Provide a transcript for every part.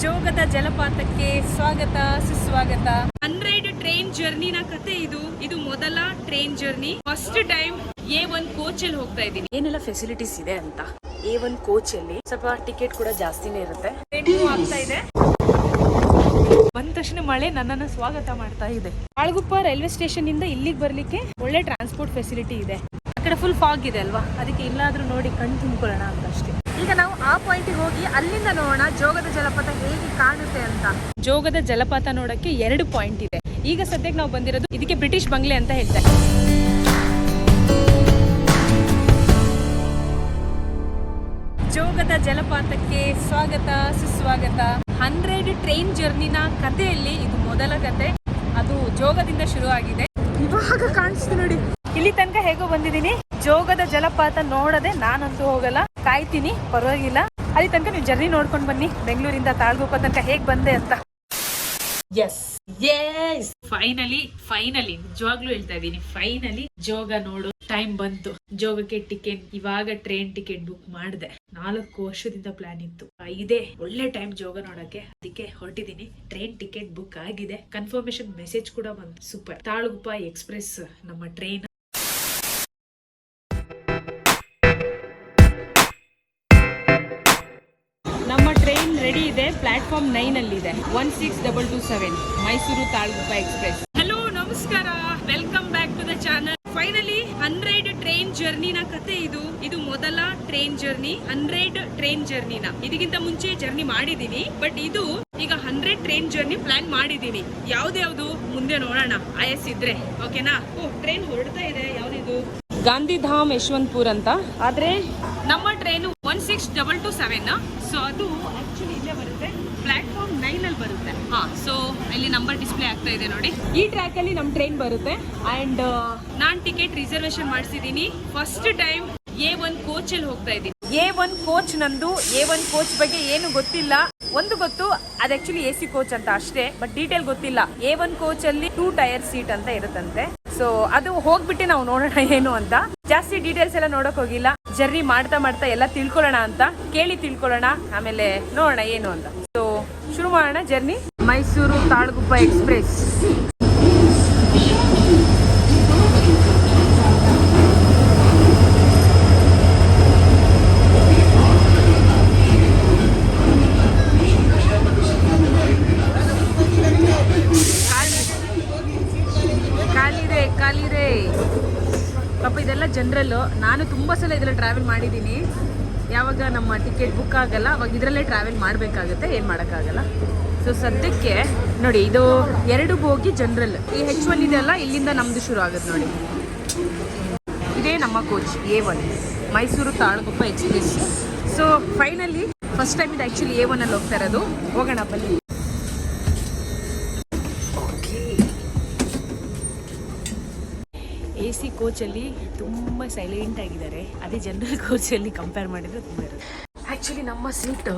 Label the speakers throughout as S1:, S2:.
S1: ಜೋಗದ ಜಲಪಾತಕ್ಕೆ ಸ್ವಾಗತ ಸುಸ್ವಾಗತ. 100 ಟ್ರೈನ್ ಜರ್ನಿನ ಕತೆ ಇದು ಮೊದಲ train journey. First time A1 coach ಅಲ್ಲಿ ಹೋಗ್ತಾ ಇದ್ದೀನಿ. ಏನೆಲ್ಲ ಫೆಸಿಲಿಟೀಸ್ ಇದೆ ಅಂತ. A1 ಕೋಚ್ ಅಲ್ಲಿ ಸ್ವಲ್ಪ ಟಿಕೆಟ್ ಕೂಡ ಜಾಸ್ತಿನೇ ಇರುತ್ತೆ. ಆಗ್ತಾ ಇದೆ. ಬಂದ ತಕ್ಷಣ ಮಳೆ ನನ್ನನ್ನು ಸ್ವಾಗತ ಮಾಡ್ತಾ ಇದೆ. ಆಳ್ಗುಪ್ಪ ರೈಲ್ವೆ ಸ್ಟೇಷನ್ ಇಂದ ಇಲ್ಲಿಗೆ ಬರ್ಲಿಕ್ಕೆ ಒಳ್ಳೆ ಟ್ರಾನ್ಸ್ಪೋರ್ಟ್ ಫೆಸಿಲಿಟಿ ಇದೆ. ಆ ಕಡೆ ಫುಲ್ ಫಾಗ್ ಇದೆ ಅಲ್ವಾ, ಅದಕ್ಕೆ ಇಲ್ಲಾದ್ರೂ ನೋಡಿ ಕಣ್ ತುಂಬಿಕೊಳ್ಳೋಣ ಅಂತ ಅಷ್ಟೇ. ಈಗ ನಾವು ಆ ಪಾಯಿಂಟಿಗೆ ಹೋಗಿ ಅಲ್ಲಿಂದ ನೋಡೋಣ ಜೋಗದ ಜಲಪಾತ ಹೇಗೆ ಕಾಣುತ್ತೆ ಅಂತ. ಜೋಗದ ಜಲಪಾತ ನೋಡಕ್ಕೆ 2 ಪಾಯಿಂಟ್ ಇದೆ. ಈಗ ಸದ್ಯಕ್ಕೆ ನಾವು ಬಂದಿರೋದು ಇದಕ್ಕೆ ಬ್ರಿಟಿಷ್ ಬಂಗ್ಲೆ ಅಂತ ಹೇಳ್ತಾರೆ. ಜೋಗದ ಜಲಪಾತಕ್ಕೆ ಸ್ವಾಗತ ಸುಸ್ವಾಗತ. 100 ಟ್ರೈನ್ ಜರ್ನಿನ ಕಥೆಯಲ್ಲಿ ಇದು ಮೊದಲ ಕತೆ. ಅದು ಜೋಗದಿಂದ ಶುರು ಆಗಿದೆ. ಇವಾಗ ಕಾಣಿಸ್ತು ನೋಡಿ. ಇಲ್ಲಿ ತನಕ ಹೇಗೋ ಬಂದಿದ್ದೀನಿ. ಜೋಗದ ಜಲಪಾತ ನೋಡದೆ ನಾನಂತೂ ಹೋಗಲ್ಲ, ಕಾಯ್ತೀನಿ, ಪರವಾಗಿಲ್ಲ. ಅಲ್ಲಿ ತನಕ ನೀವು ಜರ್ನಿ ನೋಡ್ಕೊಂಡು ಬನ್ನಿ. ಬೆಂಗಳೂರಿಂದ ತಾಳ್ಗುಪ್ಪ ತನಕ ಹೇಗ್ ಬಂದೆ ಅಂತ. ಎಸ್ ಫೈನಲಿ ನಿಜವಾಗ್ಲೂ ಹೇಳ್ತಾ ಇದ್ದೀನಿ, ಫೈನಲಿ ಜೋಗ ನೋಡು ಟೈಮ್ ಬಂತು. ಜೋಗಕ್ಕೆ ಟಿಕೆಟ್ ಇವಾಗ ಟ್ರೈನ್ ಟಿಕೆಟ್ ಬುಕ್ ಮಾಡಿದೆ. 4 ವರ್ಷದಿಂದ ಪ್ಲಾನ್ ಇತ್ತು. ಇದೇ ಒಳ್ಳೆ ಟೈಮ್ ಜೋಗ ನೋಡಕ್ಕೆ, ಅದಕ್ಕೆ ಹೊರಟಿದ್ದೀನಿ. ಟ್ರೈನ್ ಟಿಕೆಟ್ ಬುಕ್ ಆಗಿದೆ, ಕನ್ಫರ್ಮೇಶನ್ ಮೆಸೇಜ್ ಕೂಡ ಬಂತು. ಸೂಪರ್. ತಾಳ್ಗುಪ್ಪ ಎಕ್ಸ್ಪ್ರೆಸ್ ನಮ್ಮ ಟ್ರೈನ್. ನಮ್ಮ ಟ್ರೈನ್ ರೆಡಿ ಇದೆ. ಪ್ಲಾಟ್ಫಾರ್ಮ್ 9 ಅಲ್ಲಿ ಇದೆ. 16227 ಮೈಸೂರು ತಾಳ್ಗುಪ್ಪ ಎಕ್ಸ್ಪ್ರೆಸ್. ಹಲೋ, ನಮಸ್ಕಾರ, welcome back to the channel. Finally 100 train ಜರ್ನಿನ ಕತೆ ಇದು ಮೊದಲ ಟ್ರೈನ್ ಜರ್ನಿ. 100 ಟ್ರೈನ್ ಜರ್ನಿನ ಇದಕ್ಕಿಂತ ಮುಂಚೆ ಜರ್ನಿ ಮಾಡಿದೀನಿ, ಬಟ್ ಇದು ಈಗ 100 ಟ್ರೈನ್ ಜರ್ನಿ ಪ್ಲಾನ್ ಮಾಡಿದೀನಿ. ಯಾವ್ದು ಮುಂದೆ ನೋಡೋಣ, ಆಯಸ್ ಇದ್ರೆ. ಓಕೆನಾ? ಟ್ರೈನ್ ಹೊರಡ್ತಾ ಇದೆ. ಯಾವ್ದಿದು? ಗಾಂಧಿಧಾಮ್ ಯಶವಂತಪುರ್ ಅಂತ. ಆದ್ರೆ ನಮ್ಮ ಟ್ರೈನು 16227. ಸೊ ಅದು ಆಕ್ಚುಲಿ ಇಲ್ಲೇ ಬರುತ್ತೆ, ಪ್ಲಾಟ್ಫಾರ್ಮ್ 9 ಅಲ್ಲಿ ಬರುತ್ತೆ. ಸೊ ಇಲ್ಲಿ ನಂಬರ್ ಡಿಸ್ಪ್ಲೇ ಆಗ್ತಾ ಇದೆ ನೋಡಿ. ಈ ಟ್ರ್ಯಾಕ್ ಅಲ್ಲಿ ನಮ್ ಟ್ರೈನ್ ಬರುತ್ತೆ. ಅಂಡ್ ನಾನ್ ಟಿಕೆಟ್ ರಿಸರ್ವೇಶನ್ ಮಾಡಿಸಿದೀನಿ. ಫಸ್ಟ್ ಟೈಮ್ A1 ಕೋಚ್ ಅಲ್ಲಿ ಹೋಗ್ತಾ ಇದ್ದೀನಿ. A1 ಕೋಚ್ ನಂದು. A1 ಕೋಚ್ ಬಗ್ಗೆ ಏನು ಗೊತ್ತಿಲ್ಲ. ಒಂದು ಗೊತ್ತು, ಅದು ಆಕ್ಚುಲಿ AC ಕೋಚ್ ಅಂತ ಅಷ್ಟೇ, ಬಟ್ ಡೀಟೇಲ್ ಗೊತ್ತಿಲ್ಲ. A1 ಕೋಚ್ ಅಲ್ಲಿ 2 ಟೈರ್ ಸೀಟ್ ಅಂತ ಇರುತ್ತಂತೆ. ಸೊ ಅದು ಹೋಗ್ಬಿಟ್ಟು ನಾವು ನೋಡೋಣ ಏನು ಅಂತ. ಜಾಸ್ತಿ ಡೀಟೇಲ್ಸ್ ಎಲ್ಲ ನೋಡಕ್ ಹೋಗಿಲ್ಲ. ಜರ್ನಿ ಮಾಡ್ತಾ ಎಲ್ಲ ತಿಳ್ಕೊಳ್ಳೋಣ ಅಂತ, ಕೇಳಿ ತಿಳ್ಕೊಳ್ಳೋಣ, ಆಮೇಲೆ ನೋಡೋಣ ಏನು ಅಂತ. ಸೊ ಶುರು ಮಾಡೋಣ ಜರ್ನಿ. ಮೈಸೂರು ತಾಳ್ಗುಪ್ಪ ಎಕ್ಸ್ಪ್ರೆಸ್. ಕಾಲಿದೆ ಪಾಪ. ಇದೆಲ್ಲ ಜನರಲ್. ನಾನು ತುಂಬಾ ಸಲ ಇದೆಲ್ಲ ಟ್ರಾವೆಲ್ ಮಾಡಿದ್ದೀನಿ. ಯಾವಾಗ ನಮ್ಮ ಟಿಕೆಟ್ ಬುಕ್ ಆಗಲ್ಲ ಅವಾಗ ಇದರಲ್ಲೇ ಟ್ರಾವೆಲ್ ಮಾಡಬೇಕಾಗುತ್ತೆ, ಏನು ಮಾಡೋಕ್ಕಾಗಲ್ಲ. ಸೊ ಸದ್ಯಕ್ಕೆ ನೋಡಿ, ಇದು 2 ಬೋಗಿ ಜನರಲ್. ಈ H1 ಇದೆಲ್ಲ ಇಲ್ಲಿಂದ ನಮ್ಮದು ಶುರು ಆಗುತ್ತೆ ನೋಡಿ. ಇದೇ ನಮ್ಮ coach A1 Mysuru Talguppa express. So finally first time ಇದು ಆ್ಯಕ್ಚುಲಿ A1 ಅಲ್ಲಿ ಹೋಗ್ತಾ ಇರೋದು. ಹೋಗೋಣ ಬನ್ನಿ. AC ಕೋಚಲ್ಲಿ ತುಂಬ ಸೈಲೆಂಟ್ ಆಗಿದ್ದಾರೆ. ಅದೇ ಜನರಲ್ ಕೋಚಲ್ಲಿ ಕಂಪೇರ್ ಮಾಡಿದರೆ ತುಂಬ ಇರುತ್ತೆ. ಆ್ಯಕ್ಚುಲಿ ನಮ್ಮ ಸೀಟು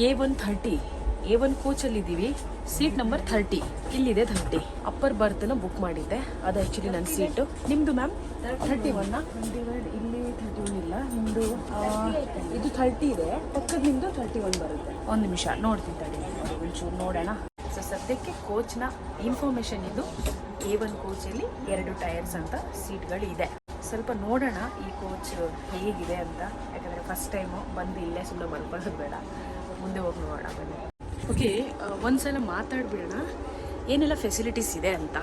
S1: A130. A1 ಕೋಚಲ್ಲಿ ಇದ್ದೀವಿ. ಸೀಟ್ ನಂಬರ್ 30 ಇಲ್ಲಿದೆ. 30 ಅಪ್ಪರ್ ಬರ್ತನ ಬುಕ್ ಮಾಡಿದ್ದೆ. ಅದು ಆ್ಯಕ್ಚುಲಿ ನನ್ನ ಸೀಟು. ನಿಮ್ಮದು ಮ್ಯಾಮ್ 31? ಇಲ್ಲಿ 31 ಇಲ್ಲ. ನಿಮ್ಮದು ಇದು 30 ಇದೆ. ಪಕ್ಕದ ನಿಮ್ಮದು 31 ಬರುತ್ತೆ. ಒಂದು ನಿಮಿಷ ನೋಡ್ತೀನಿ ತಡಿ, ಒಂಚೂರು ನೋಡೋಣ. ಸೊ ಸದ್ಯಕ್ಕೆ ಕೋಚ್ನ ಇನ್ಫಾರ್ಮೇಷನ್ ಇದು. A1 ಕೋಚಲ್ಲಿ 2 ಟೈರ್ಸ್ ಅಂತ ಸೀಟ್ಗಳು ಇದೆ. ಸ್ವಲ್ಪ ನೋಡೋಣ ಈ ಕೋಚ್ ಹೇಗಿದೆ ಅಂತ. ಯಾಕಂದರೆ ಫಸ್ಟ್ ಟೈಮು ಬಂದು ಇಲ್ಲೇ ಸುಮ್ಮನೆ ಮಲ್ಕೊಳ್ಳೋದು ಬೇಡ, ಮುಂದೆ ಹೋಗಿ ನೋಡೋಣ ಬನ್ನಿ. ಓಕೆ, ಒಂದ್ಸಲ ಮಾತಾಡ್ಬಿಡೋಣ ಏನೆಲ್ಲ ಫೆಸಿಲಿಟೀಸ್ ಇದೆ ಅಂತ.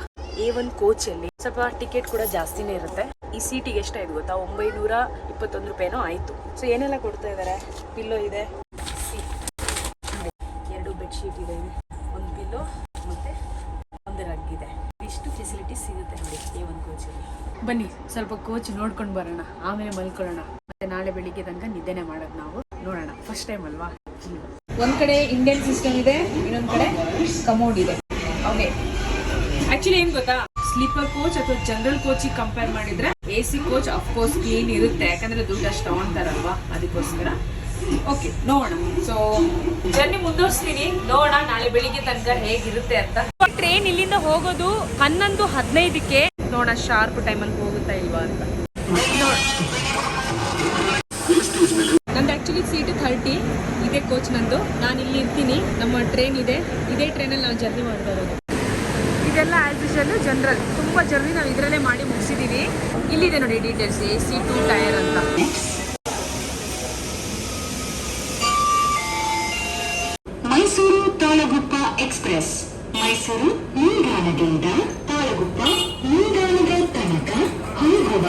S1: A1 ಕೋಚಲ್ಲಿ ಸ್ವಲ್ಪ ಟಿಕೆಟ್ ಕೂಡ ಜಾಸ್ತಿನೇ ಇರುತ್ತೆ. ಈ ಸೀಟಿಗೆ ಎಷ್ಟಾಯ್ತು ಗೊತ್ತಾ? 921 ರೂಪಾಯಿನೋ ಆಯಿತು. ಸೊ ಏನೆಲ್ಲ ಕೊಡ್ತಾ ಇದ್ದಾರೆ? ಪಿಲ್ಲೋ ಇದೆ, 2 ಬೆಡ್ಶೀಟ್ ಇದೆ, ಒಂದು ಪಿಲ್ಲೋ ಮತ್ತು ಒಂದು ರಗ್ ಇದೆ. ಇಷ್ಟು ಫೆಸಿಲಿಟೀಸ್ ಸಿಗುತ್ತೆ ನೋಡಿ A1 ಕೋಚಲ್ಲಿ. ಬನ್ನಿ ಸ್ವಲ್ಪ ಕೋಚ್ ನೋಡ್ಕೊಂಡು ಬರೋಣ, ಆಮೇಲೆ ಮಲ್ಕೊಳ್ಳೋಣ. ಮತ್ತೆ ನಾಳೆ ಬೆಳಿಗ್ಗೆ ತನಕ ನಿದ್ದೆನೆ ಮಾಡೋದು ನಾವು. ನೋಡೋಣ, ಫಸ್ಟ್ ಟೈಮ್ ಅಲ್ವಾ. ಒಂದ್ ಕಡೆ ಇಂಡಿಯನ್ ಸಿಸ್ಟಮ್ ಇದೆ, ಇನ್ನೊಂದ್ ಕಡೆ ಕಮೋಡ್ ಇದೆ. ಓಕೆ, ಆಕ್ಚುಲಿ ಏನ್ ಗೊತ್ತಾ, ಸ್ಲೀಪರ್ ಕೋಚ್ ಅಥವಾ ಜನರಲ್ ಕೋಚಿಗೆ ಕಂಪೇರ್ ಮಾಡಿದ್ರೆ AC ಕೋಚ್ ಅಫ್ಕೋರ್ಸ್ ಕ್ಲೀನ್ ಇರುತ್ತೆ, ಯಾಕಂದ್ರೆ ದುಡ್ಡು ಅಷ್ಟು ತಗೊಂತಾರಲ್ವಾ, ಅದಕ್ಕೋಸ್ಕರ. ಓಕೆ, ನೋಡೋಣ. ಸೊ ಜರ್ನಿ ಮುಂದುವರಿಸ್ತೀನಿ, ನೋಡೋಣ ನಾಳೆ ಬೆಳಿಗ್ಗೆ ತನಕ ಹೇಗಿರುತ್ತೆ ಅಂತ. ಟ್ರೈನ್ ಇಲ್ಲಿಂದ ಹೋಗೋದು 11:15ಕ್ಕೆ. ನೋಡೋಣ ಶಾರ್ಪ್ ಟೈಮಲ್ಲಿ ಹೋಗುತ್ತಾ ಇಲ್ವಾ ಅಂತ. ನಂದು ಆ್ಯಕ್ಚುಲಿ ಸೀಟ್ 30 ಇದೇ ಕೋಚ್ ನಂದು. ನಾನು ಇಲ್ಲಿ ಇರ್ತೀನಿ. ನಮ್ಮ ನಮ್ಮ ಟ್ರೈನ್ ಇದೆ, ಇದೇ ಟ್ರೈನಲ್ಲಿ ನಾವು ಜರ್ನಿ ಮಾಡ್ತಾ ಇರೋದು. ಇದೆಲ್ಲ ಆ್ಯಸ್ ಯೂಶುವಲ್ ಜನರಲ್, ತುಂಬ ಜರ್ನಿ ನಾವು ಇದರಲ್ಲೇ ಮಾಡಿ ಮುಗಿಸಿದ್ದೀವಿ. ಇಲ್ಲಿದೆ ನೋಡಿ ಡೀಟೇಲ್ಸ್, AC 2 ಟೈರ್ ಅಂತ.
S2: ಮೈಸೂರು ತಾಳಗುಪ್ಪ ಎಕ್ಸ್ಪ್ರೆಸ್ ಮೈಸೂರು ನಿಲ್ದಾಣದಿಂದ ತಾಳಗುಪ್ಪ ನಿಲ್ದಾಣದ ತನಕ ಹೋಗುವ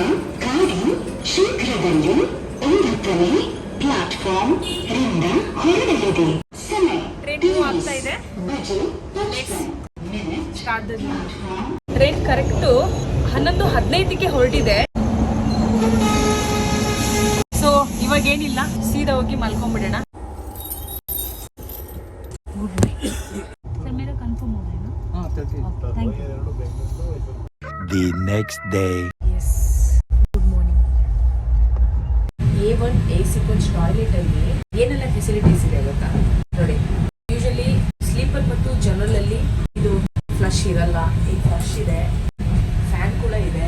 S2: ಗಾಡಿ ಶೀಘ್ರದಲ್ಲೇ 9ನೇ ಪ್ಲಾಟ್ಫಾರ್ಮ್ ರಿಂದ ಹೊರಡಲಿದೆ. ಸಮಯ
S1: ಆಗ್ತಾ ಇದೆ. ಟ್ರೈನ್ ಕರೆಕ್ಟು 11:15ಕ್ಕೆ ಹೊರಟಿದೆ. ಸೊ ಇವಾಗ ಏನಿಲ್ಲ, ಸೀದಾ ಹೋಗಿ ಮಲ್ಕೊಂಡ್ಬಿಡೋಣ.
S3: The next day.
S1: Yes. Good morning. A1 AC coach toilet ಅಲ್ಲಿ ಏನೆಲ್ಲ ಫೆಸಿಲಿಟೀಸ್ ಇದೆ ಗೊತ್ತಾ ನೋಡಿ. ಯೂಶಲಿ ಸ್ಲೀಪರ್ ಮತ್ತು ಜನರಲ್ ಅಲ್ಲಿ ಇದು ಫ್ಲಶ್ ಇರಲ್ಲ, ಈಗ ಫ್ಲಶ್ ಇದೆ, ಫ್ಯಾನ್ ಕೂಡ ಇದೆ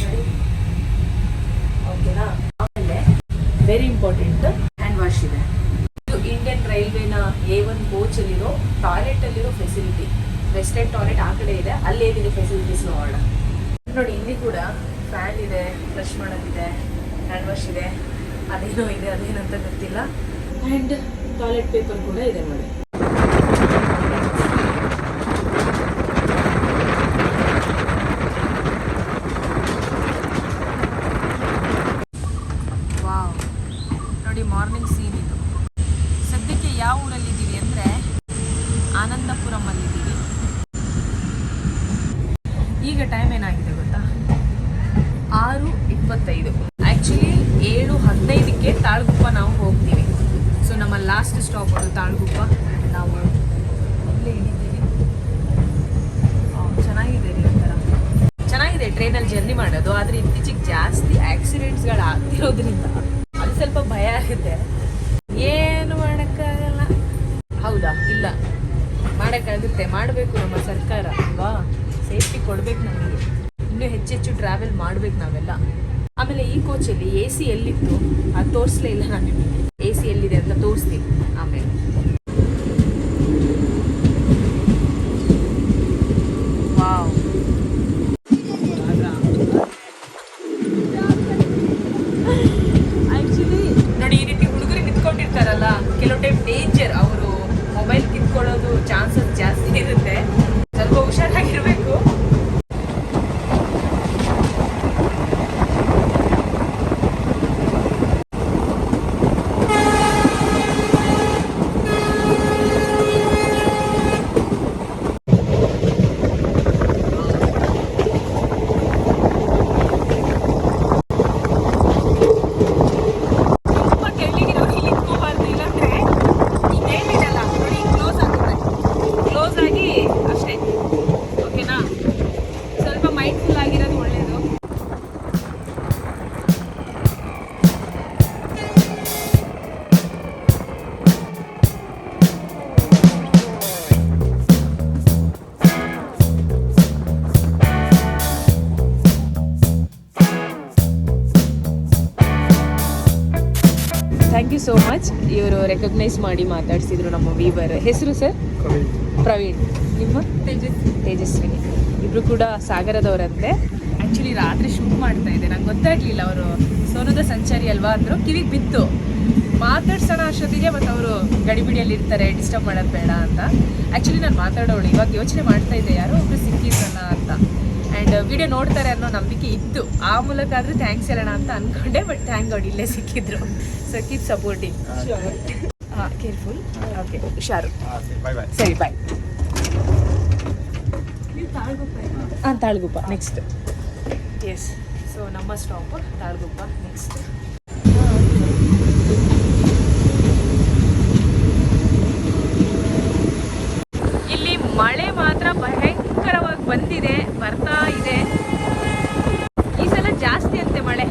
S1: ನೋಡಿ, ಓಕೆನಾ. ಆಮೇಲೆ ವೆರಿ ಇಂಪಾರ್ಟೆಂಟ್ ಹ್ಯಾಂಡ್ ವಾಶ್ ಇದೆ. ಇದು ಇಂಡಿಯನ್ ರೈಲ್ವೆನ A1 ಕೋಚ್ ಅಲ್ಲಿರೋ ಟಾಯ್ಲೆಟ್ ಅಲ್ಲಿರೋ ಫೆಸಿಲಿಟಿ. ವೆಸ್ಟರ್ನ್ ಟಾಯ್ಲೆಟ್ ಆ ಕಡೆ ಇದೆ, ಅಲ್ಲೇನಿದೆ ಫೆಸಿಲಿಟೀಸ್ ನೋಡೋಣ. ನೋಡಿ ಇಲ್ಲಿ ಕೂಡ ಫ್ಯಾನ್ ಇದೆ, ಫ್ಲಶ್ ಮಾಡೋದಿದೆ, ಹ್ಯಾಂಡ್ ವಾಶ್ ಇದೆ, ಅದೇನೋ ಇದೆ, ಅದೇನಂತ ಗೊತ್ತಿಲ್ಲ. ಆ್ಯಂಡ್ ಟಾಯ್ಲೆಟ್ ಪೇಪರ್ ಕೂಡ ಇದೆ ನೋಡಿ. ವಾವ್, ನೋಡಿ ಮಾರ್ನಿಂಗ್ ಸೀನ್ ಇದು. ಸದ್ಯಕ್ಕೆ ಯಾವ ಊರಲ್ಲಿದ್ದೀವಿ ಅಂದರೆ ಆನಂದಪುರಮಲ್ಲಿದ್ದೀವಿ. ಈಗ ಟೈಮ್ ಏನಾಗಿದೆ ಗೊತ್ತಾ, 6:25. ಆ್ಯಕ್ಚುಲಿ 7:15ಕ್ಕೆ ತಾಳಗುಪ್ಪ ನಾವು ಹೋಗ್ತೀವಿ. ಸೊ ನಮ್ಮ ಲಾಸ್ಟ್ ಸ್ಟಾಪ್ ಅದು ತಾಳಗುಪ್ಪ. ನಾವು ಅಲ್ಲೇ ಇಳಿದ್ದೀವಿ. ಚೆನ್ನಾಗಿದೆ ರೀ, ಒಂಥರ ಚೆನ್ನಾಗಿದೆ ಟ್ರೈನಲ್ಲಿ ಜರ್ನಿ ಮಾಡೋದು. ಆದರೆ ಇತ್ತೀಚೆಗೆ ಜಾಸ್ತಿ ಆಕ್ಸಿಡೆಂಟ್ಸ್ಗಳು ಆಗ್ತಿರೋದ್ರಿಂದ ಅದು ಸ್ವಲ್ಪ ಭಯ ಆಗುತ್ತೆ. ಏನು ಮಾಡೋಕ್ಕಾಗಲ್ಲ. ಹೌದಾ? ಇಲ್ಲ, ಮಾಡೋಕ್ಕಾಗುತ್ತೆ, ಮಾಡಬೇಕು. ನಮ್ಮ ಸರ್ಕಾರ ಅಲ್ವಾ, ಸೇಫ್ಟಿ ಕೊಡಬೇಕು ನಮಗೆ. ಇನ್ನೂ ಹೆಚ್ಚೆಚ್ಚು ಟ್ರಾವೆಲ್ ಮಾಡಬೇಕು ನಾವೆಲ್ಲ. ಆಮೇಲೆ ಈ ಕೋಚಲ್ಲಿ AC ಎಲ್ಲಿತ್ತು ಅದು ತೋರಿಸಲೇ ಇಲ್ಲ ನಾನು ನಿಮಗೆ. AC ಎಲ್ಲಿದೆ ಅಂತ ತೋರಿಸ್ತೀನಿ ಆಮೇಲೆ. ವಾವ್, ಆ್ಯಕ್ಚುಲಿ ನೋಡಿ, ಈ ರೀತಿ ಹುಡುಗರು ನಿಂತ್ಕೊಂಡಿರ್ತಾರಲ್ಲ, ಕೆಲವು ಟೈಮ್ ಡೇಂಜರ್. ಅವರು ಮೊಬೈಲ್ ಕಿತ್ಕೊಳ್ಳೋದು ಚಾನ್ಸಸ್ ಜಾಸ್ತಿ ಇರುತ್ತೆ, ಸ್ವಲ್ಪ ಹುಷಾರಾಗಿರ್ಬೇಕು. Thank you so much. ಇವರು ರೆಕಗ್ನೈಸ್ ಮಾಡಿ ಮಾತಾಡಿಸಿದ್ರು ನಮ್ಮ ವೀವರ್. ಹೆಸರು ಸರ್? ಪ್ರವೀಣ್. ನಿಮ್ಮ? ತೇಜಸ್ವಿನಿ. ಇಬ್ಬರು ಕೂಡ ಸಾಗರದವರಂತೆ. ಆ್ಯಕ್ಚುಲಿ ರಾತ್ರಿ ಶೂಟ್ ಮಾಡ್ತಾ ಇದ್ದೆ, ನಂಗೆ ಗೊತ್ತಾಗಲಿಲ್ಲ. ಅವರು ಸೋನುದ ಸಂಚಾರಿ ಅಲ್ವಾ ಅಂದರು, ಕಿವಿಗೆ ಬಿತ್ತು. ಮಾತಾಡ್ಸೋಣ ಅಷ್ಟೊತ್ತಿಗೆ ಮತ್ತು ಅವರು ಗಡಿಬಿಡಿಯಲ್ಲಿ ಇರ್ತಾರೆ, ಡಿಸ್ಟರ್ಬ್ ಮಾಡೋದು ಬೇಡ ಅಂತ. ಆ್ಯಕ್ಚುಲಿ ನಾನು ಮಾತಾಡೋಳು, ಇವಾಗ ಯೋಚನೆ ಮಾಡ್ತಾ ಇದ್ದೆ ಯಾರೋ ಒಬ್ಬರು ಸಿಕ್ಕಿದ್ರಲ್ಲ ಅಂತ. ಆ್ಯಂಡ್ ವಿಡಿಯೋ ನೋಡ್ತಾರೆ ಅನ್ನೋ ನಂಬಿಕೆ ಇತ್ತು. ಆ ಮೂಲಕ ಆದರೂ ಥ್ಯಾಂಕ್ಸ್ ಹೇಳೋಣ ಅಂತ ಅಂದ್ಕೊಂಡೆ. ಬಟ್ ಥ್ಯಾಂಕ್ ಗಾಡ್ ಇಲ್ಲೇ ಸಿಕ್ಕಿದ್ರು. So keep supporting. ಹಾಂ, ಕೇರ್ಫುಲ್. ಓಕೆ, ಹುಷಾರು. ಸರಿ, ಬಾಯ್. ಹಾಂ, ತಾಳಗುಪ್ಪ ನೆಕ್ಸ್ಟ್. ಎಸ್, ಸೊ ನಮ್ಮ ಸ್ಟಾಪ್ ತಾಳಗುಪ್ಪ ನೆಕ್ಸ್ಟ್. ಇಲ್ಲಿ ಮಳೆ ಮಾತ್ರ ಭಯಂಕರವಾಗಿ ಬಂದಿದೆ, ಬರ್ತಾ ಇದೆ. ಈ ಸಲ ಜಾಸ್ತಿ ಅಂತೆ ಮಳೆ.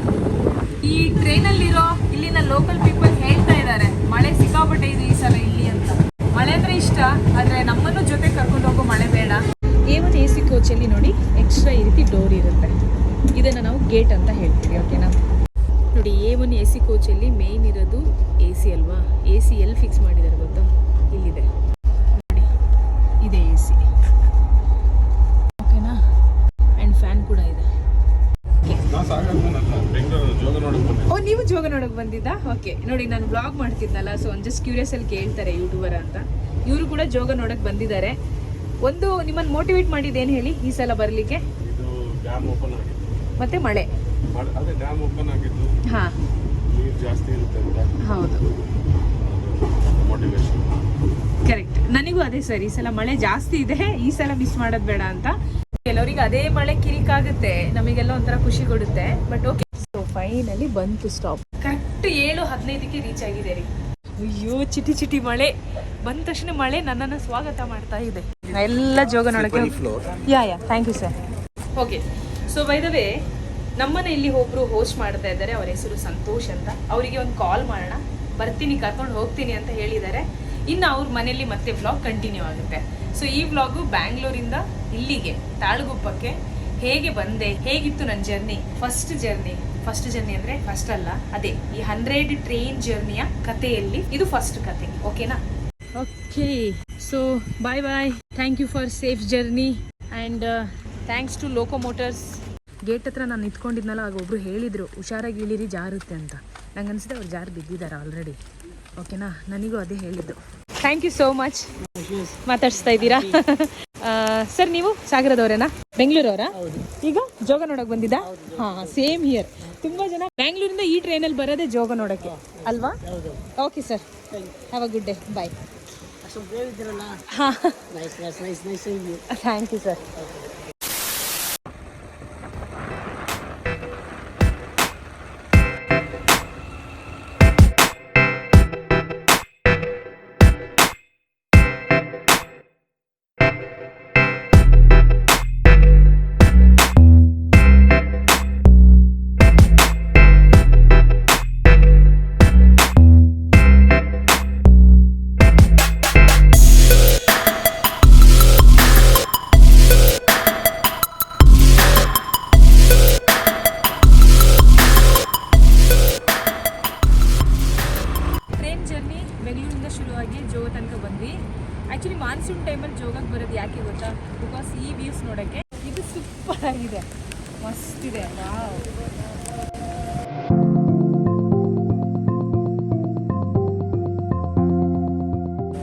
S1: ಈ ಟ್ರೈನಲ್ಲಿರೋ ಇಲ್ಲಿನ ಲೋಕಲ್ ಪೀಪಲ್ ಹೇಳ್ತಾ ಇದ್ದಾರೆ ಮಳೆ ಸಿಕ್ಕಾಪಟ್ಟೆ ಇದೆ ಈ ಸಲ ಇಲ್ಲಿ ಅಂತ. ಮಳೆ ಅಂದರೆ ಇಷ್ಟ, ಆದರೆ ನಮ್ಮನ್ನು ಜೊತೆ ಕರ್ಕೊಂಡು ಹೋಗೋ ಮಳೆ ಬೇಡ. A1 AC ಕೋಚಲ್ಲಿ ನೋಡಿ ಎಕ್ಸ್ಟ್ರಾ ಈ ರೀತಿ ಡೋರ್ ಇರುತ್ತೆ. ಇದನ್ನು ನಾವು ಗೇಟ್ ಅಂತ ಹೇಳ್ತೀವಿ, ಓಕೆನಾ. ನೋಡಿ, A1 AC ಕೋಚಲ್ಲಿ ಮೇಯ್ನ್ ಇರೋದು AC ಅಲ್ವಾ. AC ಎಲ್ಲಿ ಫಿಕ್ಸ್ ಮಾಡಿದ್ದಾರೆ ಗೊತ್ತಾ? ಇಲ್ಲಿದೆ. ಬಂದಿದ್ದ. ಓಕೆ ನೋಡಿ, ನಾನು ಬ್ಲಾಗ್ ಮಾಡ್ತಿದ್ನಲ್ಲ, ಸೊ ಒಂದು ಜಸ್ಟ್ ಕ್ಯೂರಿಯಸ್ ಅಲ್ಲಿ ಕೇಳ್ತಾರೆ ಯೂಟ್ಯೂಬರ್ ಅಂತ. ಇವರು ಕೂಡ ಜೋಗ ನೋಡಕ್ ಬಂದಿದ್ದಾರೆ. ಒಂದು ನಿಮ್ಮನ್ನು ಮೋಟಿವೇಟ್ ಮಾಡಿದ್ದೇನು ಹೇಳಿ ಈ ಸಲ ಬರಲಿಕ್ಕೆ?
S3: ಇದು ಡ್ಯಾಮ್ ಓಪನ್ ಆಗಿತ್ತು,
S1: ಮತ್ತೆ ಮಳೆ.
S3: ಅದೇ ಡ್ಯಾಮ್ ಓಪನ್ ಆಗಿದ್ದು,
S1: ಹಾ
S3: ನೀರು ಜಾಸ್ತಿ ಇರುತ್ತೆ ಅಂತ.
S1: ಹೌದು,
S3: ಮೋಟಿವೇಶನ್.
S1: ಕರೆಕ್ಟ್. ನನಗೂ ಅದೇ ಸರ್, ಈ ಸಲ ಮಳೆ ಜಾಸ್ತಿ ಇದೆ, ಈ ಸಲ ಮಿಸ್ ಮಾಡೋದು ಬೇಡ ಅಂತ. ಕೆಲವರಿಗೆ ಅದೇ ಮಳೆ ಕಿರಿಕಾಗುತ್ತೆ, ನಮಗೆಲ್ಲ ಒಂಥರ ಖುಷಿ ಕೊಡುತ್ತೆ. ಬಟ್ ಓಕೆ, ಸೊ ಫೈನಲಿ ಬಂತು ಸ್ಟಾಪ್. ಕರೆಕ್ಟ್ 7:15ಕ್ಕೆ ರೀಚ್ ಆಗಿದೆ ರೀ. ಅಯ್ಯೋ, ಚಿಟಿ ಚಿಟಿ ಮಳೆ ಬಂದ ತಕ್ಷಣ ಮಳೆ ನನ್ನನ್ನು ಸ್ವಾಗತ ಮಾಡ್ತಾ ಇದೆ. ಎಲ್ಲ ಜೋಗ ನೋಡಕ್ಕೆ. Yeah thank you sir. Okay, so by the way, ನಮ್ಮನ್ನ ಇಲ್ಲಿ ಒಬ್ರು ಹೋಸ್ಟ್ ಮಾಡ್ತಾ ಇದ್ದಾರೆ. ಅವರ ಹೆಸರು ಸಂತೋಷ್ ಅಂತ. ಅವರಿಗೆ ಒಂದು ಕಾಲ್ ಮಾಡೋಣ, ಬರ್ತೀನಿ ಕರ್ಕೊಂಡು ಹೋಗ್ತೀನಿ ಅಂತ ಹೇಳಿದ್ದಾರೆ. ಇನ್ನು ಅವ್ರ ಮನೆಯಲ್ಲಿ ಮತ್ತೆ ವ್ಲಾಗ್ ಕಂಟಿನ್ಯೂ ಆಗುತ್ತೆ. ಸೊ ಈ ವ್ಲಾಗು ಬ್ಯಾಂಗ್ಳೂರಿಂದ ಇಲ್ಲಿಗೆ ತಾಳಗುಪ್ಪಕ್ಕೆ ಹೇಗೆ ಬಂದೆ, ಹೇಗಿತ್ತು ನನ್ನ ಜರ್ನಿ, ಫಸ್ಟ್ ಜರ್ನಿ ಅಂದರೆ ಫಸ್ಟ್ ಅಲ್ಲ, ಅದೇ ಈ 100 ಟ್ರೈನ್ ಜರ್ನಿಯ ಕಥೆಯಲ್ಲಿ ಇದು ಫಸ್ಟ್ ಕತೆ. ಓಕೆನಾ? Okay, so bye bye. Thank you for safe journey and thanks to locomotors. Gate ಹತ್ರ ನಾನು ನಿಂತ್ಕೊಂಡಿದ್ನಲ್ಲ, ಆಗ ಒಬ್ರು ಹೇಳಿದರು ಹುಷಾರಾಗಿ ಇಳಿರಿ, ಜಾರುತ್ತೆ ಅಂತ. ನಂಗೆ ಅನಿಸಿದೆ ಅವ್ರು ಜಾರು ಬಿದ್ದಿದ್ದಾರೆ ಆಲ್ರೆಡಿ. ಓಕೆನಾ? ನನಗೂ ಅದೇ ಹೇಳಿದ್ದು. Thank you so much. ಮಾತಾಡಿಸ್ತಾ ಇದ್ದೀರಾ? ಸರ್, ನೀವು ಸಾಗರದವರೇನಾ? ಬೆಂಗಳೂರವರಾ? ಈಗ ಜೋಗ ನೋಡೋಕೆ ಬಂದಿದ್ದಾ? ಹಾಂ, ಸೇಮ್ ಹಿಯರ್. ತುಂಬ ಜನ ಬ್ಯಾಂಗ್ಳೂರಿಂದ ಈ ಟ್ರೈನಲ್ಲಿ ಬರೋದೇ ಜೋಗ ನೋಡೋಕ್ಕೆ ಅಲ್ವಾ? Okay sir, have a good day, bye. ಹಾಂ, ಥ್ಯಾಂಕ್ ಯು ಸರ್. ಬೆಂಗಳೂರಿಂದ ಶುರುವಾಗಿ ಜೋಗ ತನಕ ಬಂದ್ವಿ. ಆ್ಯಕ್ಚುಲಿ ಮಾನ್ಸೂನ್ ಟೈಮಲ್ಲಿ ಜೋಗಕ್ಕೆ ಬರೋದು ಯಾಕೆ ಗೊತ್ತಾ? ಬಿಕಾಸ್ ಈ ವ್ಯೂಸ್ ನೋಡೋಕ್ಕೆ ಇದು ಸೂಪರ್ ಆಗಿದೆ, ಮಸ್ತಿದೆ. ವಾವ್,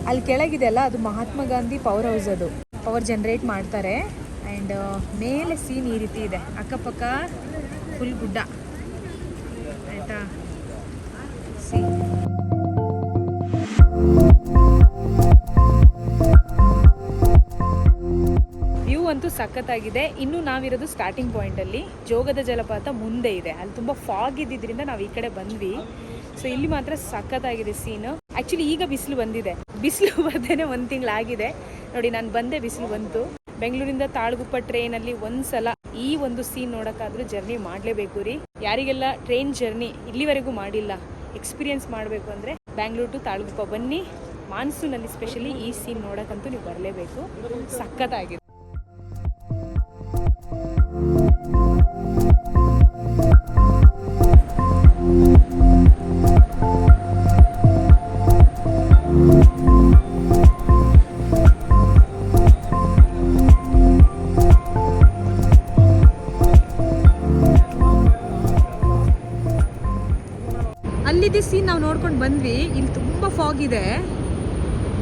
S1: ಅಲ್ಲಿ ಕೆಳಗಿದೆ ಅಲ್ಲ, ಅದು ಮಹಾತ್ಮ ಗಾಂಧಿ ಪವರ್ ಹೌಸ್. ಅದು ಪವರ್ ಜನರೇಟ್ ಮಾಡ್ತಾರೆ. ಆ್ಯಂಡ್ ಮೇಲೆ ಸೀನ್ ಈ ರೀತಿ ಇದೆ, ಅಕ್ಕಪಕ್ಕ ಫುಲ್ ಗುಡ್ಡ, ಆಯಿತಾ? ಸಿ ವ್ಯೂ ಅಂತೂ ಸಖತ್ತಾಗಿದೆ. ಇನ್ನು ನಾವಿರೋದು ಸ್ಟಾರ್ಟಿಂಗ್ ಪಾಯಿಂಟಲ್ಲಿ. ಜೋಗದ ಜಲಪಾತ ಮುಂದೆ ಇದೆ, ಅಲ್ಲಿ ತುಂಬ ಫಾಗ್ ಇದ್ದಿದ್ದರಿಂದ ನಾವು ಈ ಕಡೆ ಬಂದ್ವಿ. ಸೊ ಇಲ್ಲಿ ಮಾತ್ರ ಸಖತ್ತಾಗಿದೆ ಸೀನು. ಆ್ಯಕ್ಚುಲಿ ಈಗ ಬಿಸಿಲು ಬಂದಿದೆ, ಬಿಸಿಲು ಬರ್ದೇನೆ 1 ತಿಂಗಳಾಗಿದೆ ನೋಡಿ. ನಾನು ಬಂದೆ, ಬಿಸಿಲು ಬಂತು. ಬೆಂಗಳೂರಿಂದ ತಾಳಗುಪ್ಪ ಟ್ರೈನಲ್ಲಿ ಒಂದ್ಸಲ ಈ ಒಂದು ಸೀನ್ ನೋಡೋಕ್ಕಾದ್ರೂ ಜರ್ನಿ ಮಾಡಲೇಬೇಕು ರೀ. ಯಾರಿಗೆಲ್ಲ ಟ್ರೈನ್ ಜರ್ನಿ ಇಲ್ಲಿವರೆಗೂ ಮಾಡಿಲ್ಲ, ಎಕ್ಸ್ಪೀರಿಯನ್ಸ್ ಮಾಡಬೇಕು ಅಂದರೆ ಬ್ಯಾಂಗ್ಳೂರ್ ಟು ತಾಳಗುಪ್ಪ ಬನ್ನಿ. ಮಾನ್ಸೂನಲ್ಲಿ ಸ್ಪೆಷಲಿ ಈ ಸೀನ್ ನೋಡೋಕ್ಕಂತೂ ನೀವು ಬರಲೇಬೇಕು, ಸಖತ್ತಾಗಿದೆ. ಅಲ್ಲಿದ್ದ ಸೀನ್ ನಾವು ನೋಡ್ಕೊಂಡು ಬಂದ್ವಿ. ಇಲ್ಲಿ ತುಂಬ ಫಾಗ್ ಇದೆ.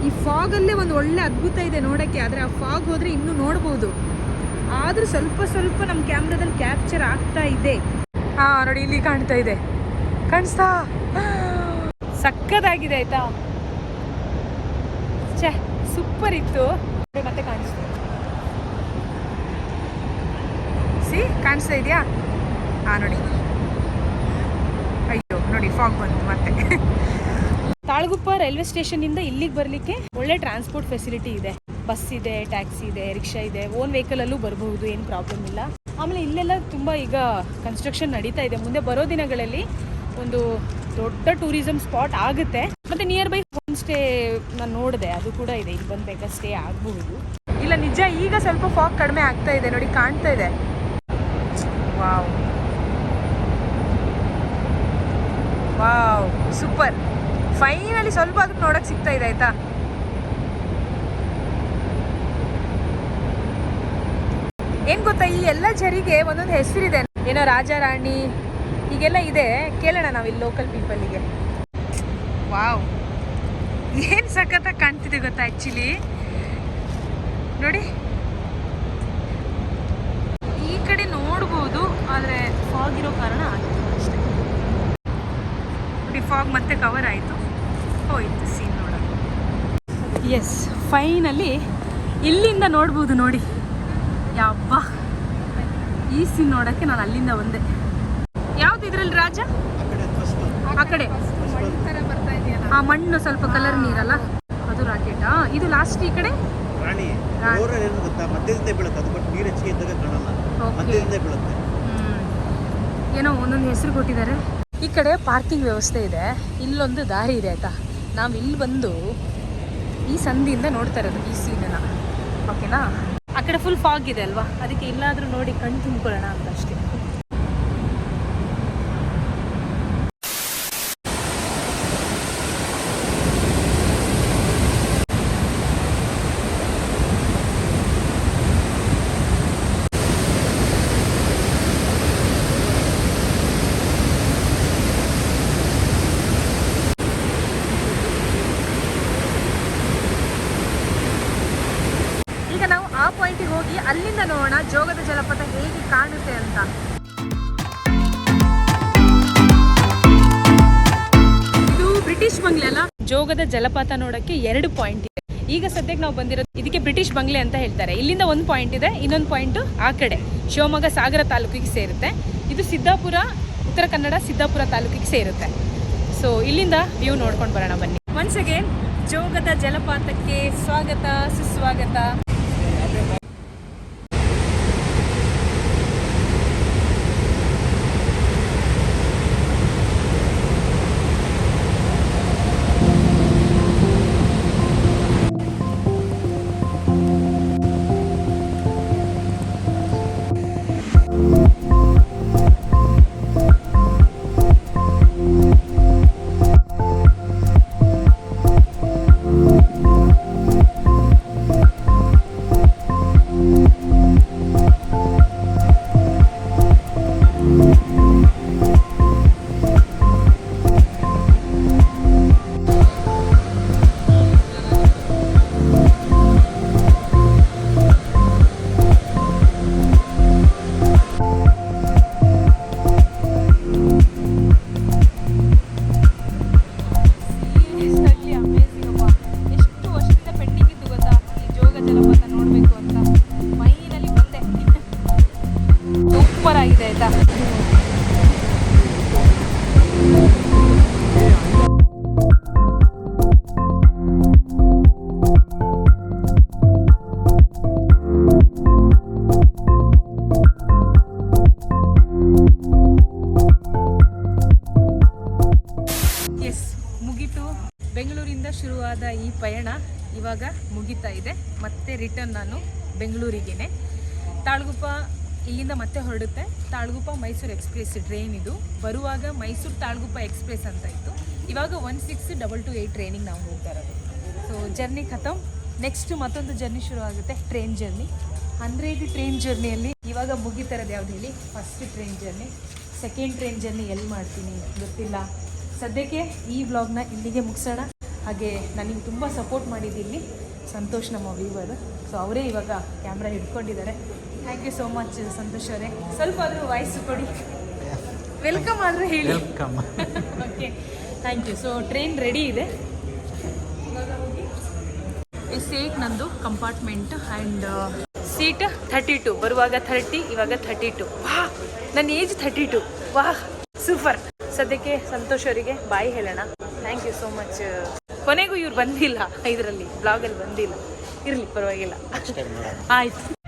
S1: ಈ ಫಾಗಲ್ಲೇ ಒಂದು ಒಳ್ಳೆ ಅದ್ಭುತ ಇದೆ ನೋಡೋಕ್ಕೆ. ಆದರೆ ಆ ಫಾಗ್ ಹೋದರೆ ಇನ್ನೂ ನೋಡ್ಬೋದು, ಆದರೂ ಸ್ವಲ್ಪ ನಮ್ಮ ಕ್ಯಾಮ್ರಾದಲ್ಲಿ ಕ್ಯಾಪ್ಚರ್ ಆಗ್ತಾ ಇದೆ. ಹಾಂ ನೋಡಿ, ಇಲ್ಲಿ ಕಾಣ್ತಾ ಇದೆ, ಕಾಣಿಸ್ತಾ? ಸಕ್ಕತ್ತಾಗಿದೆ ಆಯಿತಾ? ಛೇ, ಸೂಪರ್ ಇತ್ತು. ಮತ್ತೆ ಕಾಣಿಸ್ತು, ಸಿ ಕಾಣಿಸ್ತಾ ಇದೆಯಾ? ಹಾಂ ನೋಡಿ, ಅಯ್ಯೋ ನೋಡಿ, ಫಾಗ್ ಬಂತು ಮತ್ತೆ. ತಾಳಗುಪ್ಪ ರೈಲ್ವೆ ಸ್ಟೇಷನಿಂದ ಇಲ್ಲಿಗೆ ಬರಲಿಕ್ಕೆ ಒಳ್ಳೆ ಟ್ರಾನ್ಸ್ಪೋರ್ಟ್ ಫೆಸಿಲಿಟಿ ಇದೆ. ಬಸ್ ಇದೆ, ಟ್ಯಾಕ್ಸಿ ಇದೆ, ರಿಕ್ಷಾ ಇದೆ, ಓನ್ ವೆಹಿಕಲಲ್ಲೂ ಬರಬಹುದು, ಏನು ಪ್ರಾಬ್ಲಮ್ ಇಲ್ಲ. ಆಮೇಲೆ ಇಲ್ಲೆಲ್ಲ ತುಂಬ ಈಗ ಕನ್ಸ್ಟ್ರಕ್ಷನ್ ನಡೀತಾ ಇದೆ. ಮುಂದೆ ಬರೋ ದಿನಗಳಲ್ಲಿ ಒಂದು ದೊಡ್ಡ ಟೂರಿಸಮ್ ಸ್ಪಾಟ್ ಆಗುತ್ತೆ. ಮತ್ತು ನಿಯರ್ ಬೈ ಹೋಮ್ ಸ್ಟೇ ನಾನು ನೋಡಿದೆ, ಅದು ಕೂಡ ಇದೆ. ಇಲ್ಲಿ ಬಂದು ಬೇಕಾದ್ರೆ ಸ್ಟೇ ಆಗಬಹುದು. ಇಲ್ಲ ನಿಜ, ಈಗ ಸ್ವಲ್ಪ ಫಾಗ್ ಕಡಿಮೆ ಆಗ್ತಾ ಇದೆ ನೋಡಿ, ಕಾಣ್ತಾ ಇದೆ. Wow wow, super. ಫೈನಲಿ ಸ್ವಲ್ಪ ಅದಕ್ಕೆ ನೋಡೋಕೆ ಸಿಗ್ತಾ ಇದೆ ಆಯಿತಾ? ಏನು ಗೊತ್ತಾ, ಈ ಎಲ್ಲ ಝರಿಗೆ ಒಂದೊಂದು ಹೆಸರಿದೆ. ಏನೋ ರಾಜ ರಾಣಿ, ಹೀಗೆಲ್ಲ ಇದೆ. ಕೇಳೋಣ ನಾವು ಇಲ್ಲಿ ಲೋಕಲ್ ಪೀಪಲ್ಗೆ. ವಾವ್, ಏನು ಸಖತ್ತಾಗಿ ಕಾಣ್ತಿದೆ ಗೊತ್ತಾ ಆ್ಯಕ್ಚುಲಿ. ನೋಡಿ ಈ ಕಡೆ ನೋಡ್ಬೋದು, ಆದರೆ ಫಾಗ್ ಇರೋ ಕಾರಣ ಆಗಿತ್ತು ಅಷ್ಟೇ. ನೋಡಿ ಫಾಗ್ ಮತ್ತೆ ಕವರ್ ಆಯಿತು, ಹೋಯ್ತು ಸೀನ್ ನೋಡೋದು. ಎಸ್, ಫೈನಲಿ ಇಲ್ಲಿಂದ ನೋಡ್ಬೋದು. ನೋಡಿ ಯವ್ವ, ಈ ಸೀನ್ ನೋಡೋಕ್ಕೆ ನಾನು ಅಲ್ಲಿಂದ ಬಂದೆ. ಯಾವ್ದು ಇದ್ರಲ್ಲಿ ರಾಜ? ಆ ಕಡೆ ಆ ಮಣ್ಣು ಸ್ವಲ್ಪ ಕಲರ್ ನೀರಲ್ಲ, ಅದು ರಾಕೆಟಾ? ಇದು ಲಾಸ್ಟ್ ಈ ಕಡೆ
S4: ರಾಣಿ ಏನು ಗೊತ್ತಾ, ಮಧ್ಯದಿಂದ ಬೀಳುತ್ತೆ ಅದು, ಬಟ್ ನೀರು ಹೆಚ್ಚಿಗೆ ಇದ್ದಾಗ ಕಾಣಲ್ಲ, ಮಧ್ಯದಿಂದ ಬೀಳುತ್ತೆ.
S1: ಏನೋ ಒಂದೊಂದು ಹೆಸರು ಕೊಟ್ಟಿದ್ದಾರೆ. ಈ ಕಡೆ ಪಾರ್ಕಿಂಗ್ ವ್ಯವಸ್ಥೆ ಇದೆ, ಇಲ್ಲೊಂದು ದಾರಿ ಇದೆ ಆಯ್ತಾ. ನಾವು ಇಲ್ಲಿ ಬಂದು ಈ ಸಂದಿಯಿಂದ ನೋಡ್ತಾ ಇರೋದು ಈ ಸೀನನ್ನ, ಓಕೆನಾ. ಆ ಕಡೆ ಫುಲ್ ಫಾಗ್ ಇದೆ ಅಲ್ವಾ, ಅದಕ್ಕೆ ಇಲ್ಲಾದರೂ ನೋಡಿ ಕಣ್ಣು ತುಂಬ್ಕೊಳ್ಳೋಣ ಅಂತ ಅಷ್ಟೇ. ಈಗ ನಾವು ಆ ಪಾಯಿಂಟಿಗೆ ಹೋಗಿ ಅಲ್ಲಿಂದ ನೋಡೋಣ ಜೋಗದ ಜಲಪಾತ ಹೇಗೆ ಕಾಣುತ್ತೆ ಅಂತ. ಇದು ಬ್ರಿಟಿಷ್ ಬಂಗ್ಲೆ ಅಲ್ಲ. ಜೋಗದ ಜಲಪಾತ ನೋಡಕ್ಕೆ 2 ಪಾಯಿಂಟ್ ಇದೆ. ಈಗ ಸದ್ಯಕ್ಕೆ ನಾವು ಬಂದಿರೋದು ಇದಕ್ಕೆ ಬ್ರಿಟಿಷ್ ಬಂಗ್ಲೆ ಅಂತ ಹೇಳ್ತಾರೆ. ಇಲ್ಲಿಂದ ಒಂದು ಪಾಯಿಂಟ್ ಇದೆ, ಇನ್ನೊಂದು ಪಾಯಿಂಟ್ ಆ ಕಡೆ ಶಿವಮೊಗ್ಗ ಸಾಗರ ತಾಲೂಕಿಗೆ ಸೇರುತ್ತೆ. ಇದು ಸಿದ್ದಾಪುರ, ಉತ್ತರ ಕನ್ನಡ ಸಿದ್ದಾಪುರ ತಾಲೂಕಿಗೆ ಸೇರುತ್ತೆ. ಸೊ ಇಲ್ಲಿಂದ ವ್ಯೂ ನೋಡ್ಕೊಂಡು ಬರೋಣ ಬನ್ನಿ. ಒನ್ಸ್ ಅಗೇನ್ ಜೋಗದ ಜಲಪಾತಕ್ಕೆ ಸ್ವಾಗತ, ಸುಸ್ವಾಗತ. ಆಗಿದೆ ಆಯ್ತಾ. ಎಸ್, ಮುಗೀತು. ಬೆಂಗಳೂರಿಂದ ಶುರುವಾದ ಈ ಪಯಣ ಇವಾಗ ಮುಗಿತಾ ಇದೆ. ಮತ್ತೆ ರಿಟರ್ನ್ ನಾನು ಬೆಂಗಳೂರಿಗೇನೆ. ತಾಳಗುಪ್ಪ ಇಲ್ಲಿಂದ ಮತ್ತೆ ಹೊರಡುತ್ತೆ. ತಾಳಗುಪ್ಪ ಮೈಸೂರು ಎಕ್ಸ್ಪ್ರೆಸ್ ಟ್ರೈನ್ ಇದು. ಬರುವಾಗ ಮೈಸೂರು ತಾಳಗುಪ್ಪ ಎಕ್ಸ್ಪ್ರೆಸ್ ಅಂತ ಇತ್ತು, ಇವಾಗ 16228 ಟ್ರೈನಿಗೆ ನಾವು ಹೋಗ್ತಾ ಇರೋದು. ಸೊ ಜರ್ನಿ ಖತಮ್. ನೆಕ್ಸ್ಟ್ ಮತ್ತೊಂದು ಜರ್ನಿ ಶುರು ಆಗುತ್ತೆ, ಟ್ರೈನ್ ಜರ್ನಿ. 100 ಟ್ರೈನ್ ಜರ್ನಿಯಲ್ಲಿ ಇವಾಗ ಮುಗಿತಾ ಇರೋದು ಯಾವ್ದು ಹೇಳಿ? First train journey. Second train journey ಎಲ್ಲಿ ಮಾಡ್ತೀನಿ ಗೊತ್ತಿಲ್ಲ. ಸದ್ಯಕ್ಕೆ ಈ ವ್ಲಾಗ್ನ ಇಲ್ಲಿಗೆ ಮುಗಿಸೋಣ. ಹಾಗೆ ನನಗೆ ತುಂಬ ಸಪೋರ್ಟ್ ಮಾಡಿದ್ದಿಲ್ಲಿ ಸಂತೋಷ್, ನಮ್ಮ ವ್ಯೂವರ್. ಸೊ ಅವರೇ ಇವಾಗ ಕ್ಯಾಮ್ರಾ ಹಿಡ್ಕೊಂಡಿದ್ದಾರೆ. Thank you so much Santosh ಅವರೇ. ಸ್ವಲ್ಪ ಆದರೂ ವಾಯ್ಸು ಕೊಡಿ, ವೆಲ್ಕಮ್ ಆದರೂ ಹೇಳಿ. Okay, thank you. So train ready ಇದೆ. ಇವಾಗ ಹೋಗಿ ಸೀಟ್ ನಂದು ಕಂಪಾರ್ಟ್ಮೆಂಟ್ ಆ್ಯಂಡ್ ಸೀಟ್ 32. ಬರುವಾಗ 30, ಇವಾಗ 32. ವಾ, ನನ್ನ ಏಜ್ 32. ವಾ, ಸೂಪರ್. ಸದ್ಯಕ್ಕೆ ಸಂತೋಷ್ ಅವರಿಗೆ ಬಾಯ್ ಹೇಳೋಣ. Thank you so much. ಕೊನೆಗೂ ಇವ್ರು ಬಂದಿಲ್ಲ, ಇದರಲ್ಲಿ ಬ್ಲಾಗಲ್ಲಿ ಬಂದಿಲ್ಲ. ಇರಲಿ, ಪರವಾಗಿಲ್ಲ, ಆಯ್ತು.